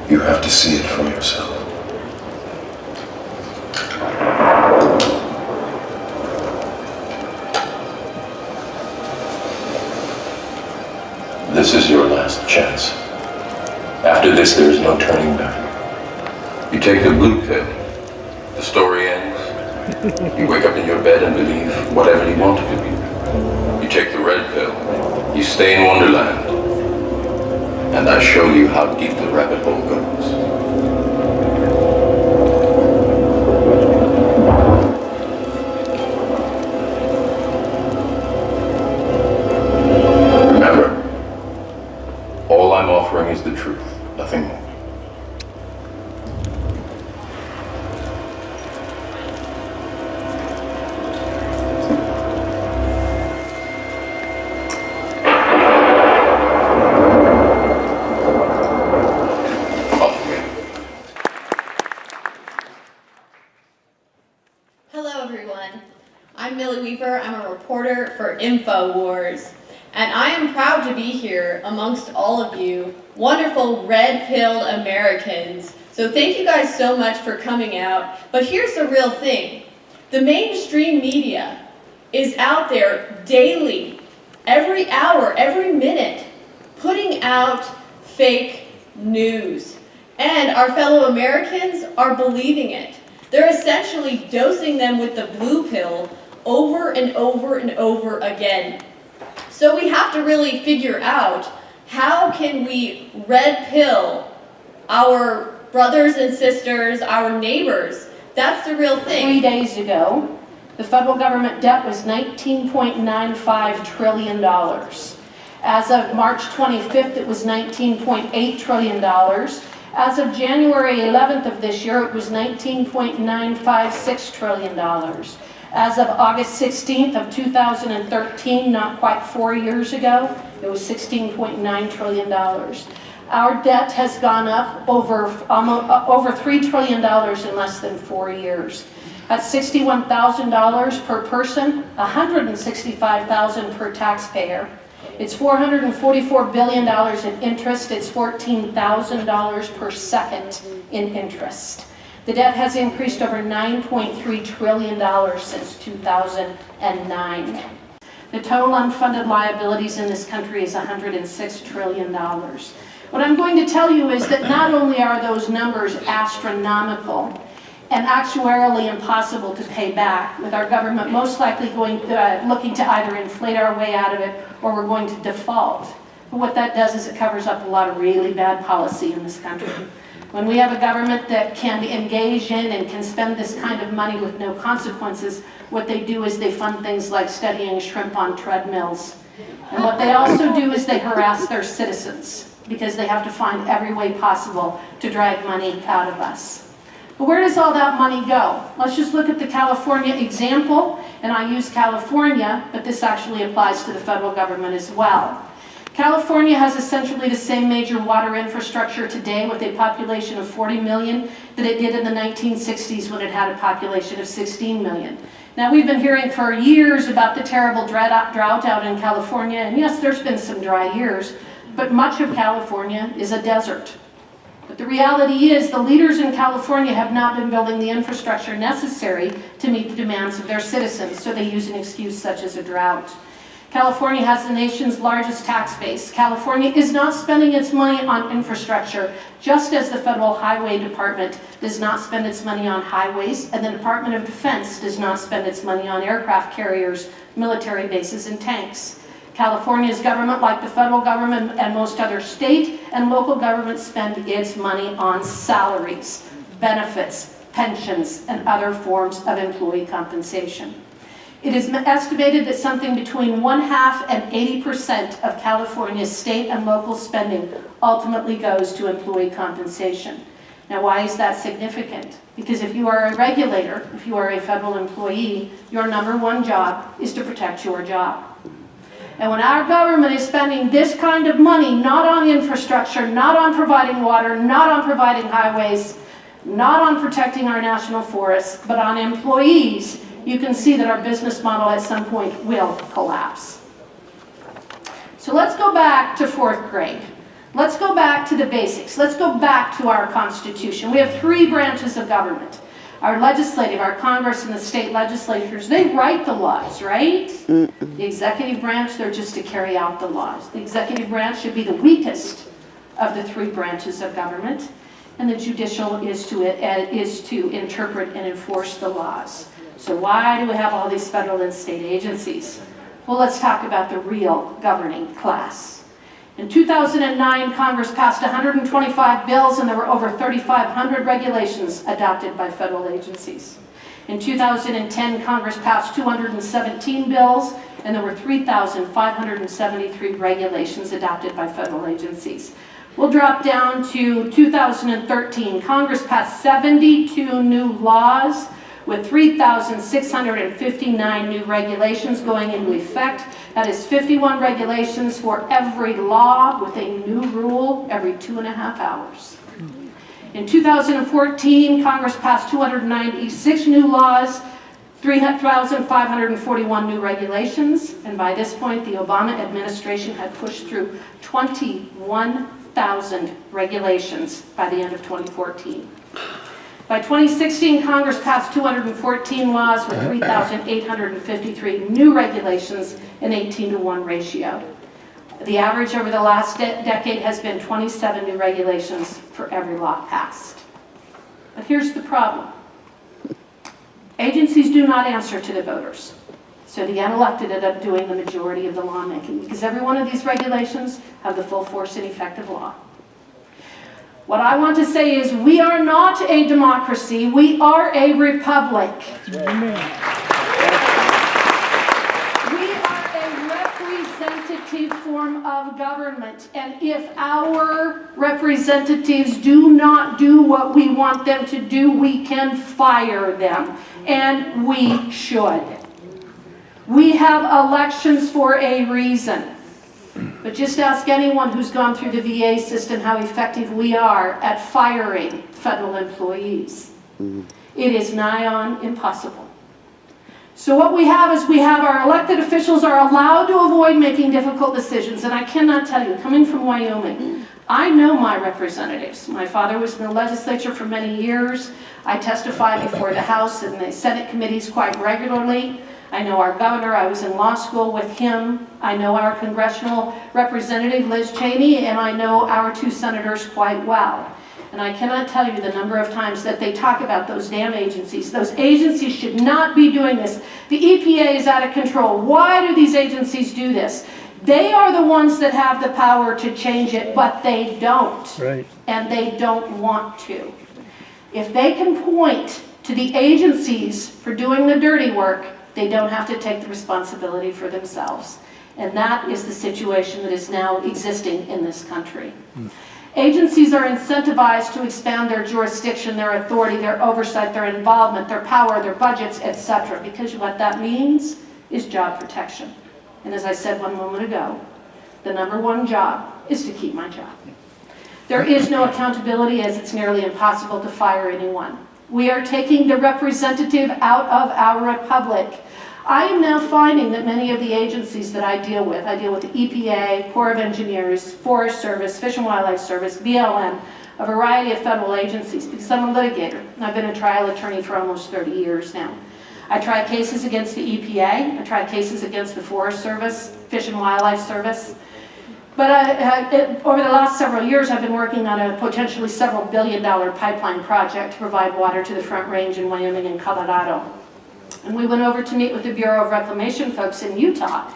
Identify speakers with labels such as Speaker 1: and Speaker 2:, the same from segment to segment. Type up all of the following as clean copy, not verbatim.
Speaker 1: You have to see it for yourself. This is your last chance. After this, there is no turning back. You take the blue pill, the story ends. You wake up in your bed and believe whatever you want to believe. You take the red pill, you stay in Wonderland, and I show you how deep the rabbit hole goes. Remember, all I'm offering is the truth, nothing more.
Speaker 2: I'm Millie, I'm a reporter for InfoWars, and I am proud to be here amongst all of you wonderful red-pilled Americans. So thank you guys so much for coming out. But here's the real thing. The mainstream media is out there daily, every hour, every minute, putting out fake news. And our fellow Americans are believing it. They're essentially dosing them with the blue pill over and over and over again. So we have to really figure out, how can we red pill our brothers and sisters, our neighbors? That's the real thing.
Speaker 3: 3 days ago, the federal government debt was $19.95 trillion. As of March 25th, it was $19.8 trillion. As of January 11th of this year, it was $19.956 trillion. As of August 16th of 2013, not quite 4 years ago, it was $16.9 trillion. Our debt has gone up over $3 trillion in less than 4 years. At $61,000 per person, $165,000 per taxpayer. It's $444 billion in interest. It's $14,000 per second in interest. The debt has increased over $9.3 trillion since 2009. The total unfunded liabilities in this country is $106 trillion. What I'm going to tell you is that not only are those numbers astronomical and actuarially impossible to pay back, with our government most likely looking to either inflate our way out of it or we're going to default. But what that does is it covers up a lot of really bad policy in this country. When we have a government that can engage in and can spend this kind of money with no consequences, what they do is they fund things like studying shrimp on treadmills. And what they also do is they harass their citizens, because they have to find every way possible to drag money out of us. But where does all that money go? Let's just look at the California example, and I use California, but this actually applies to the federal government as well. California has essentially the same major water infrastructure today with a population of 40 million that it did in the 1960s when it had a population of 16 million. Now, we've been hearing for years about the terrible drought out in California, and yes, there's been some dry years, but much of California is a desert. But the reality is the leaders in California have not been building the infrastructure necessary to meet the demands of their citizens, so they use an excuse such as a drought. California has the nation's largest tax base. California is not spending its money on infrastructure, just as the Federal Highway Department does not spend its money on highways, and the Department of Defense does not spend its money on aircraft carriers, military bases, and tanks. California's government, like the federal government and most other state and local governments, spend its money on salaries, benefits, pensions, and other forms of employee compensation. It is estimated that something between 1/2 and 80% of California's state and local spending ultimately goes to employee compensation. Now, why is that significant? Because if you are a regulator, if you are a federal employee, your number one job is to protect your job. And when our government is spending this kind of money, not on infrastructure, not on providing water, not on providing highways, not on protecting our national forests, but on employees, you can see that our business model at some point will collapse. So let's go back to 4th grade. Let's go back to the basics. Let's go back to our Constitution. We have 3 branches of government. Our legislative, our Congress, and the state legislatures, they write the laws, right? The executive branch, they're just to carry out the laws. The executive branch should be the weakest of the 3 branches of government, and the judicial is to interpret and enforce the laws. So why do we have all these federal and state agencies? Well, let's talk about the real governing class. In 2009, Congress passed 125 bills, and there were over 3,500 regulations adopted by federal agencies. In 2010, Congress passed 217 bills, and there were 3,573 regulations adopted by federal agencies. We'll drop down to 2013. Congress passed 72 new laws with 3,659 new regulations going into effect. That is 51 regulations for every law with a new rule every 2.5 hours. In 2014, Congress passed 296 new laws, 3,541 new regulations, and by this point, the Obama administration had pushed through 21,000 regulations by the end of 2014. By 2016, Congress passed 214 laws with 3,853 new regulations, an 18-to-1 ratio. The average over the last decade has been 27 new regulations for every law passed. But here's the problem. Agencies do not answer to the voters. So the unelected end up doing the majority of the lawmaking, because every one of these regulations have the full force and effect of law. What I want to say is we are not a democracy, we are a republic.
Speaker 4: Amen.
Speaker 3: We are a representative form of government, and if our representatives do not do what we want them to do, we can fire them, and we should. We have elections for a reason. But just ask anyone who's gone through the VA system how effective we are at firing federal employees. It is nigh on impossible. So what we have is our elected officials are allowed to avoid making difficult decisions. And I cannot tell you, coming from Wyoming, I know my representatives. My father was in the legislature for many years. I testified before the House and the Senate committees quite regularly. I know our governor, I was in law school with him. I know our congressional representative, Liz Cheney, and I know our 2 senators quite well. And I cannot tell you the number of times that they talk about those damn agencies. Those agencies should not be doing this. The EPA is out of control. Why do these agencies do this? They are the ones that have the power to change it, but they don't.
Speaker 4: Right.
Speaker 3: And they don't want to. If they can point to the agencies for doing the dirty work, they don't have to take the responsibility for themselves. And that is the situation that is now existing in this country. Agencies are incentivized to expand their jurisdiction, their authority, their oversight, their involvement, their power, their budgets, etc. Because what that means is job protection. And as I said one moment ago, the #1 job is to keep my job. There is no accountability, as it's nearly impossible to fire anyone. We are taking the representative out of our republic. I am now finding that many of the agencies that I deal with the EPA, Corps of Engineers, Forest Service, Fish and Wildlife Service, BLM, a variety of federal agencies, because I'm a litigator. I've been a trial attorney for almost 30 years now. I try cases against the EPA, I try cases against the Forest Service, Fish and Wildlife Service. But over the last several years, I've been working on a potentially several billion-dollar pipeline project to provide water to the Front Range in Wyoming and Colorado. And we went over to meet with the Bureau of Reclamation folks in Utah.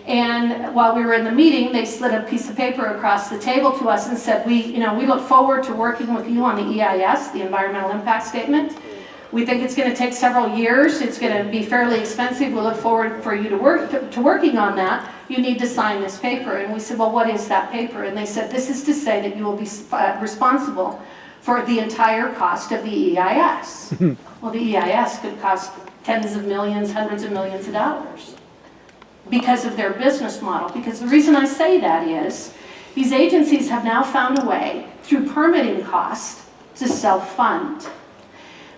Speaker 3: And while we were in the meeting, they slid a piece of paper across the table to us and said, we look forward to working with you on the EIS, the Environmental Impact Statement. We think it's going to take several years. It's going to be fairly expensive. We look forward for you to working on that. You need to sign this paper. And we said, well, what is that paper? And they said, this is to say that you will be responsible for the entire cost of the EIS. Well, the EIS could cost tens of millions, hundreds of millions of dollars because of their business model. Because the reason I say that is these agencies have now found a way through permitting costs to self-fund.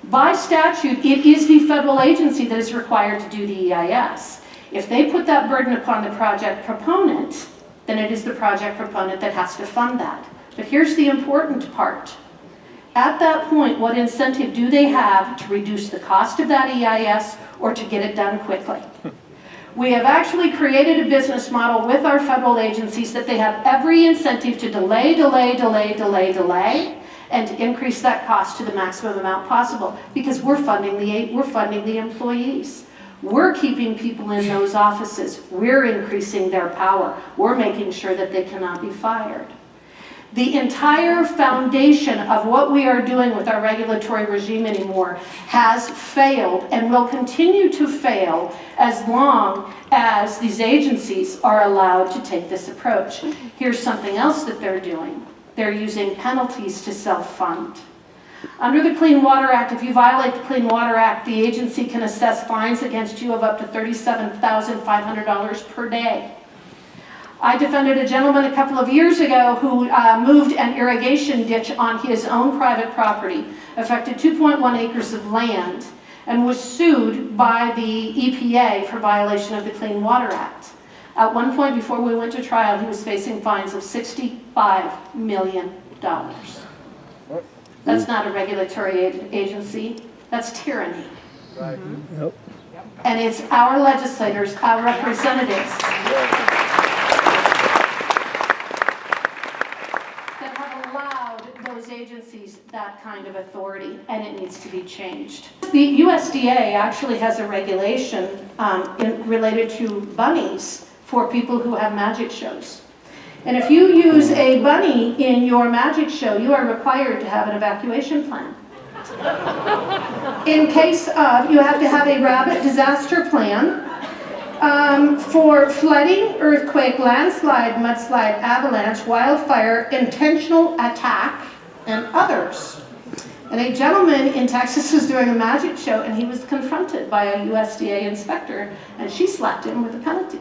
Speaker 3: By statute, it is the federal agency that is required to do the EIS. If they put that burden upon the project proponent, then it is the project proponent that has to fund that. But here's the important part. At that point, what incentive do they have to reduce the cost of that EIS or to get it done quickly? We have actually created a business model with our federal agencies that they have every incentive to delay, and to increase that cost to the maximum amount possible, because we're funding the employees. We're keeping people in those offices. We're increasing their power. We're making sure that they cannot be fired. The entire foundation of what we are doing with our regulatory regime anymore has failed and will continue to fail as long as these agencies are allowed to take this approach. Here's something else that they're doing. They're using penalties to self-fund. Under the Clean Water Act, if you violate the Clean Water Act, the agency can assess fines against you of up to $37,500 per day. I defended a gentleman a couple of years ago who moved an irrigation ditch on his own private property, affected 2.1 acres of land, and was sued by the EPA for violation of the Clean Water Act. At one point before we went to trial, he was facing fines of $65 million. That's not a regulatory agency, that's tyranny.
Speaker 4: Right.
Speaker 5: Yep.
Speaker 3: And it's our legislators, our representatives, that have allowed those agencies that kind of authority, and it needs to be changed. The USDA actually has a regulation related to bunnies for people who have magic shows. And if you use a bunny in your magic show, you are required to have an evacuation plan. In case of, you have to have a rabbit disaster plan for flooding, earthquake, landslide, mudslide, avalanche, wildfire, intentional attack, and others. And a gentleman in Texas was doing a magic show, and he was confronted by a USDA inspector, and she slapped him with a penalty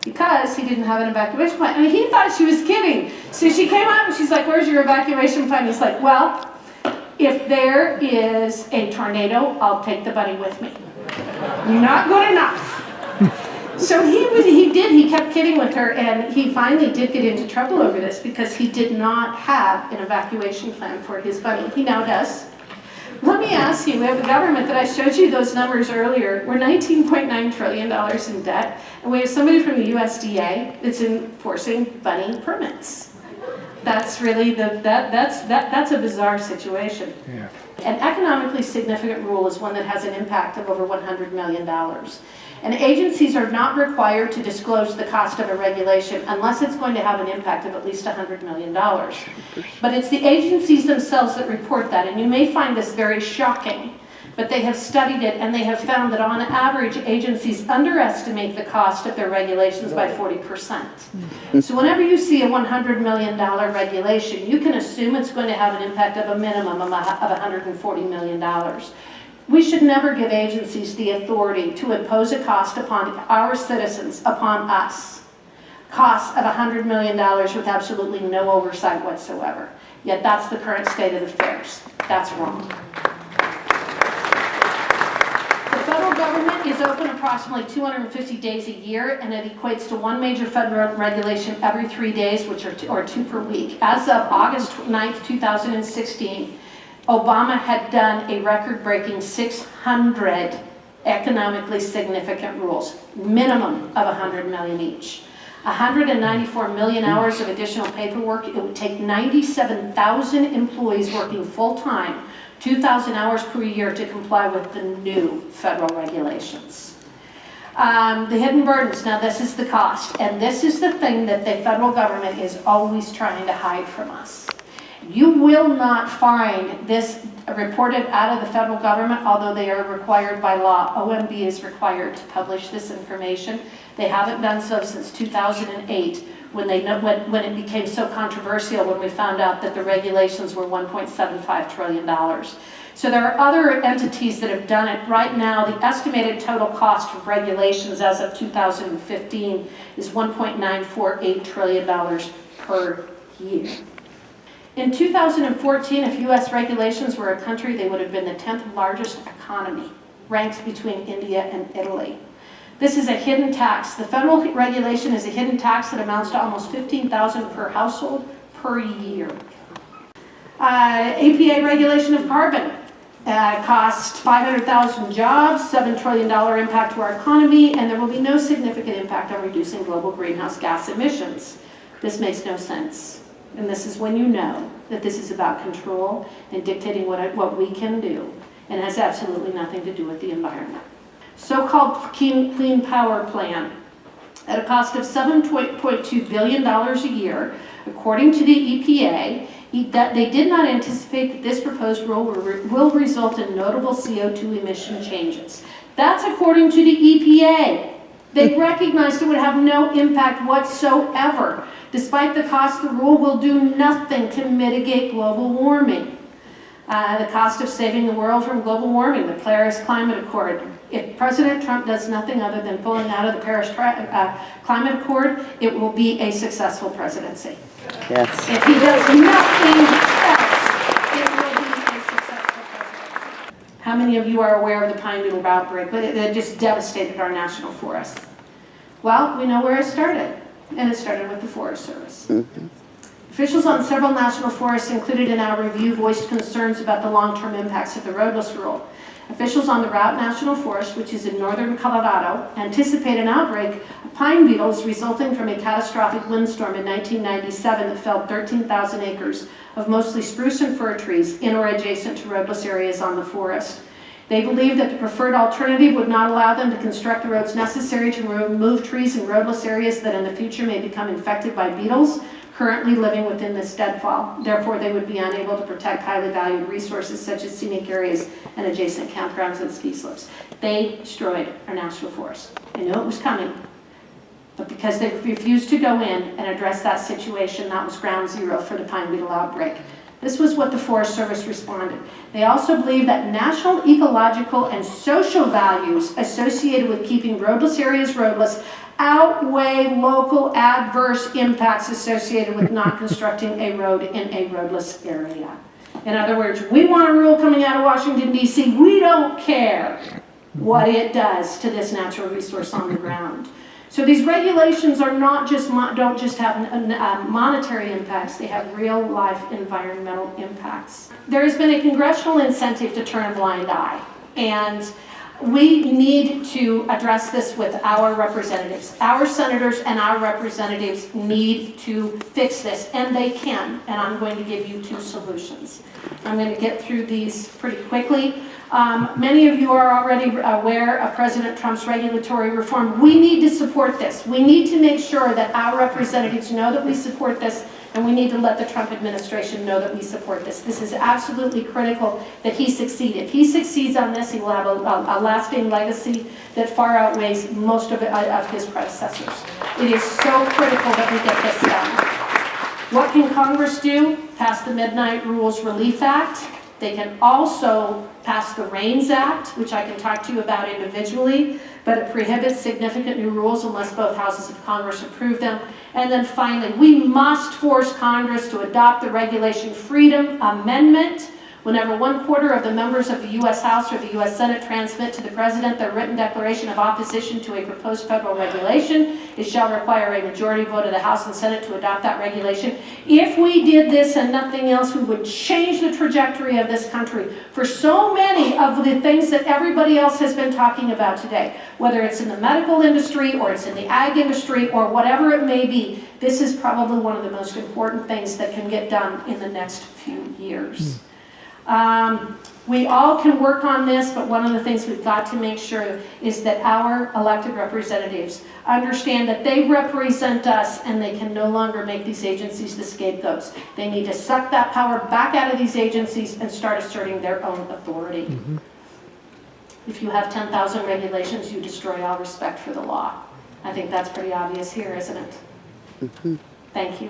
Speaker 3: because he didn't have an evacuation plan. I mean, he thought she was kidding. So she came up and she's like, "Where's your evacuation plan?" He's like, "Well, if there is a tornado, I'll take the bunny with me." Not good enough. So he kept kidding with her, and he finally did get into trouble over this because he did not have an evacuation plan for his bunny. He now does. Let me ask you, we have a government that I showed you those numbers earlier. We're $19.9 trillion in debt, and we have somebody from the USDA that's enforcing bunny permits. That's really that's a bizarre situation.
Speaker 5: Yeah.
Speaker 3: An economically significant rule is one that has an impact of over $100 million. And agencies are not required to disclose the cost of a regulation unless it's going to have an impact of at least $100 million. But it's the agencies themselves that report that, and you may find this very shocking, but they have studied it and they have found that on average agencies underestimate the cost of their regulations by 40%. So whenever you see a $100 million regulation, you can assume it's going to have an impact of a minimum of $140 million. We should never give agencies the authority to impose a cost upon our citizens, upon us. Costs of $100 million with absolutely no oversight whatsoever. Yet that's the current state of affairs. That's wrong. The federal government is open approximately 250 days a year, and it equates to one major federal regulation every 3 days, which are two per week. As of August 9th, 2016, Obama had done a record-breaking 600 economically significant rules, minimum of 100 million each. 194 million hours of additional paperwork. It would take 97,000 employees working full-time, 2,000 hours per year to comply with the new federal regulations. The hidden burdens, now this is the cost, and this is the thing that the federal government is always trying to hide from us. You will not find this reported out of the federal government, although they are required by law. OMB is required to publish this information. They haven't done so since 2008 when it became so controversial when we found out that the regulations were $1.75 trillion. So there are other entities that have done it. Right now, the estimated total cost of regulations as of 2015 is $1.948 trillion per year. In 2014, if U.S. regulations were a country, they would have been the 10th largest economy, ranked between India and Italy. This is a hidden tax. The federal regulation is a hidden tax that amounts to almost $15,000 per household per year. APA regulation of carbon cost 500,000 jobs, $7 trillion impact to our economy, and there will be no significant impact on reducing global greenhouse gas emissions. This makes no sense. And this is when you know that this is about control and dictating what we can do, and has absolutely nothing to do with the environment. So-called clean power plan at a cost of $7.2 billion a year, according to the EPA, they did not anticipate that this proposed rule will result in notable CO2 emission changes. That's according to the EPA. They recognized it would have no impact whatsoever. Despite the cost, the rule will do nothing to mitigate global warming. The cost of saving the world from global warming, the Paris Climate Accord. If President Trump does nothing other than pulling out of the Paris Climate Accord, it will be a successful presidency.
Speaker 4: Yes.
Speaker 3: If he does nothing else, it will be a successful presidency. How many of you are aware of the pine beetle outbreak? It just devastated our national forests. Well, we know where it started, and it started with the Forest Service. Mm-hmm. Officials on several national forests included in our review voiced concerns about the long-term impacts of the roadless rule. Officials on the Route National Forest, which is in northern Colorado, anticipate an outbreak of pine beetles resulting from a catastrophic windstorm in 1997 that felled 13,000 acres of mostly spruce and fir trees in or adjacent to roadless areas on the forest. They believe that the preferred alternative would not allow them to construct the roads necessary to remove trees in roadless areas that in the future may become infected by beetles currently living within this deadfall. Therefore, they would be unable to protect highly valued resources such as scenic areas and adjacent campgrounds and ski slopes. They destroyed our national forest. They knew it was coming, but because they refused to go in and address that situation, that was ground zero for the pine beetle outbreak. This was what the Forest Service responded. They also believe that national ecological and social values associated with keeping roadless areas roadless outweigh local adverse impacts associated with not constructing a road in a roadless area. In other words, we want a rule coming out of Washington, D.C. We don't care what it does to this natural resource on the ground. So these regulations are not just don't just have monetary impacts, they have real life environmental impacts. There has been a congressional incentive to turn a blind eye, and we need to address this with our representatives. Our senators and our representatives need to fix this, and they can, and I'm going to give you two solutions. I'm going to get through these pretty quickly. Many of you are already aware of President Trump's regulatory reform. We need to support this. We need to make sure that our representatives know that we support this, and we need to let the Trump administration know that we support this. This is absolutely critical that he succeed. If he succeeds on this, he will have a lasting legacy that far outweighs most of his predecessors. It is so critical that we get this done. What can Congress do? Pass the Midnight Rules Relief Act. They can also pass the Reins Act, which I can talk to you about individually, but it prohibits significant new rules unless both houses of Congress approve them. And then finally, we must force Congress to adopt the Regulation Freedom Amendment. Whenever 1/4 of the members of the U.S. House or the U.S. Senate transmit to the President their written declaration of opposition to a proposed federal regulation, it shall require a majority vote of the House and Senate to adopt that regulation. If we did this and nothing else, we would change the trajectory of this country for so many of the things that everybody else has been talking about today. Whether it's in the medical industry or it's in the ag industry or whatever it may be, this is probably one of the most important things that can get done in the next few years. We all can work on this, but one of the things we've got to make sure is that our elected representatives understand that they represent us and they can no longer make these agencies the scapegoats. They need to suck that power back out of these agencies and start asserting their own authority. Mm-hmm. If you have 10,000 regulations, you destroy all respect for the law. I think that's pretty obvious here, isn't it? Mm-hmm. Thank you.